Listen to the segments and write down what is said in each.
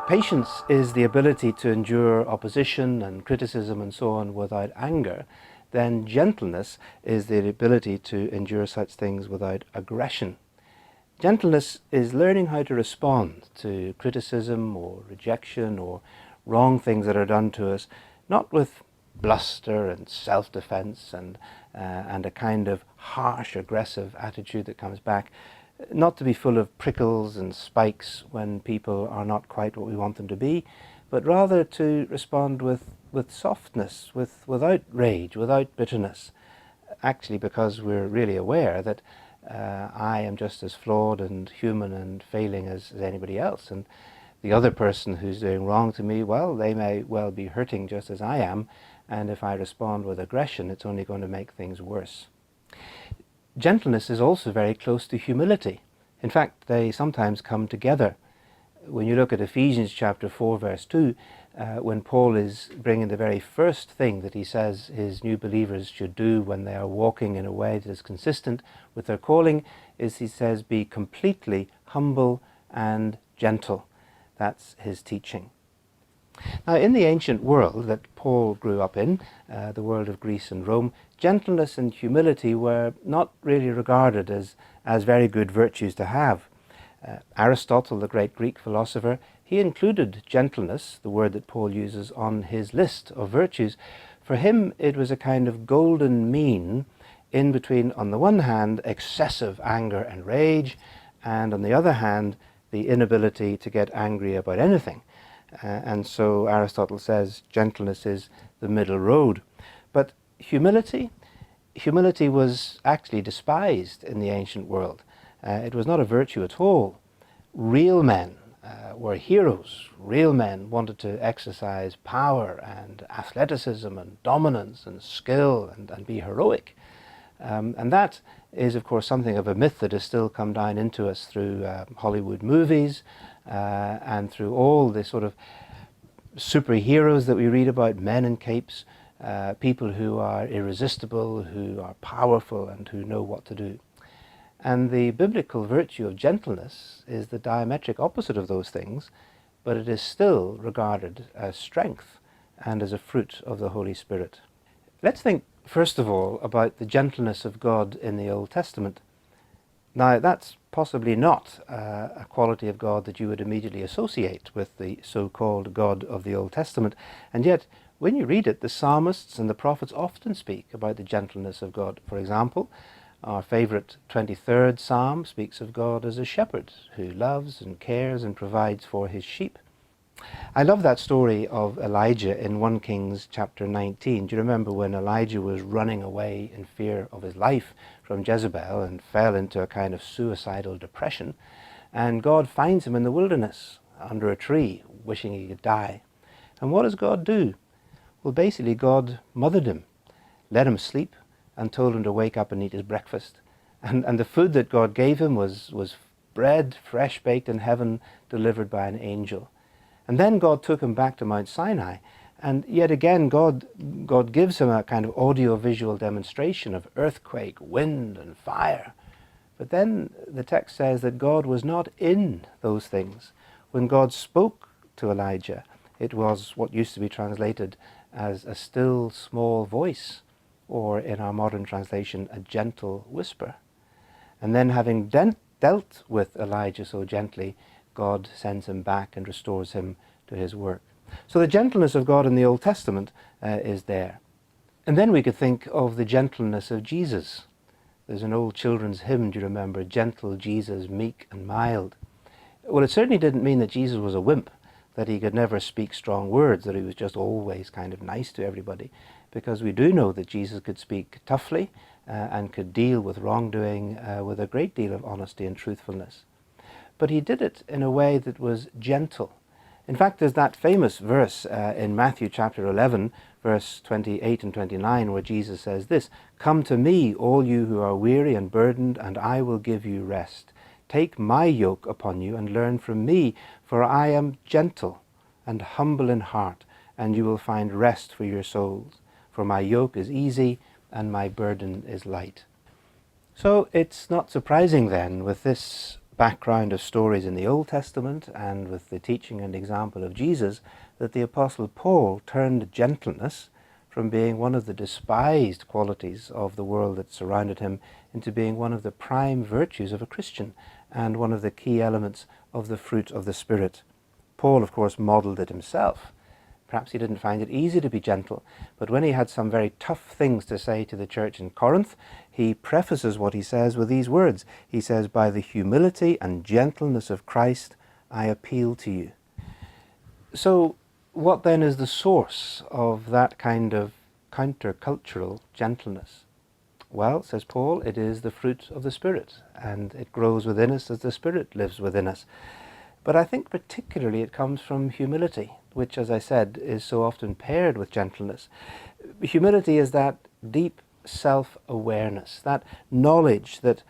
patience is the ability to endure opposition and criticism and so on without anger, then gentleness is the ability to endure such things without aggression. Gentleness is learning how to respond to criticism or rejection or wrong things that are done to us, not with bluster and self-defense and a kind of harsh, aggressive attitude that comes back, not to be full of prickles and spikes when people are not quite what we want them to be, but rather to respond with softness, without rage, without bitterness, actually because we're really aware that I am just as flawed and human and failing as anybody else, and the other person who's doing wrong to me, well, they may well be hurting just as I am, and if I respond with aggression, it's only going to make things worse. Gentleness is also very close to humility. In fact, they sometimes come together. When you look at Ephesians chapter 4 verse 2, when Paul is bringing the very first thing that he says his new believers should do when they are walking in a way that is consistent with their calling, is he says, be completely humble and gentle. That's his teaching. Now, in the ancient world that Paul grew up in, the world of Greece and Rome, gentleness and humility were not really regarded as very good virtues to have. Aristotle, the great Greek philosopher, he included gentleness, the word that Paul uses, on his list of virtues. For him, it was a kind of golden mean in between, on the one hand, excessive anger and rage, and on the other hand, the inability to get angry about anything. And so Aristotle says gentleness is the middle road. But humility was actually despised in the ancient world. It was not a virtue at all. Real men were heroes. Real men wanted to exercise power and athleticism and dominance and skill and be heroic. And that is, of course, something of a myth that has still come down into us through Hollywood movies and through all the sort of superheroes that we read about, men in capes, people who are irresistible, who are powerful and who know what to do. And the biblical virtue of gentleness is the diametric opposite of those things, but it is still regarded as strength and as a fruit of the Holy Spirit. Let's think first of all about the gentleness of God in the Old Testament. Now, that's possibly not a quality of God that you would immediately associate with the so-called God of the Old Testament, and yet when you read it, the psalmists and the prophets often speak about the gentleness of God. For example, our favorite 23rd Psalm speaks of God as a shepherd who loves and cares and provides for his sheep. I love that story of Elijah in 1 Kings chapter 19. Do you remember when Elijah was running away in fear of his life from Jezebel and fell into a kind of suicidal depression? And God finds him in the wilderness under a tree, wishing he could die. And what does God do? Well, basically God mothered him, let him sleep, and told him to wake up and eat his breakfast. And the food that God gave him was bread, fresh baked in heaven, delivered by an angel. And then God took him back to Mount Sinai, and yet again God gives him a kind of audio-visual demonstration of earthquake, wind and fire. But then the text says that God was not in those things. When God spoke to Elijah, it was what used to be translated as a still small voice, or in our modern translation, a gentle whisper. And then having dealt with Elijah so gently, God sends him back and restores him to his work. So the gentleness of God in the Old Testament is there. And then we could think of the gentleness of Jesus. There's an old children's hymn, do you remember? Gentle Jesus, meek and mild. Well, it certainly didn't mean that Jesus was a wimp, that he could never speak strong words, that he was just always kind of nice to everybody, because we do know that Jesus could speak toughly and could deal with wrongdoing with a great deal of honesty and truthfulness. But he did it in a way that was gentle. In fact, there's that famous verse in Matthew chapter 11, verse 28 and 29, where Jesus says this, "Come to me, all you who are weary and burdened, and I will give you rest. Take my yoke upon you and learn from me, for I am gentle and humble in heart, and you will find rest for your souls. For my yoke is easy and my burden is light." So it's not surprising then, with this background of stories in the Old Testament and with the teaching and example of Jesus that the Apostle Paul turned gentleness from being one of the despised qualities of the world that surrounded him into being one of the prime virtues of a Christian and one of the key elements of the fruit of the Spirit. Paul, of course, modelled it himself. Perhaps he didn't find it easy to be gentle, but when he had some very tough things to say to the church in Corinth, he prefaces what he says with these words. He says, "By the humility and gentleness of Christ, I appeal to you." So, what then is the source of that kind of countercultural gentleness? Well, says Paul, it is the fruit of the Spirit, and it grows within us as the Spirit lives within us. But I think particularly it comes from humility, which, as I said, is so often paired with gentleness. Humility is that deep self-awareness, that knowledge that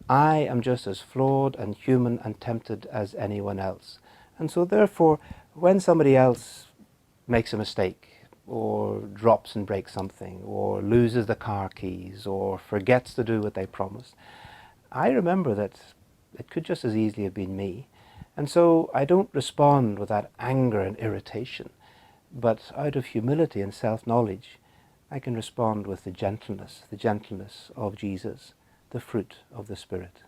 I am just as flawed and human and tempted as anyone else. And so therefore, when somebody else makes a mistake, or drops and breaks something, or loses the car keys, or forgets to do what they promised, I remember that it could just as easily have been me. And so I don't respond with that anger and irritation, but out of humility and self-knowledge, I can respond with the gentleness of Jesus, the fruit of the Spirit.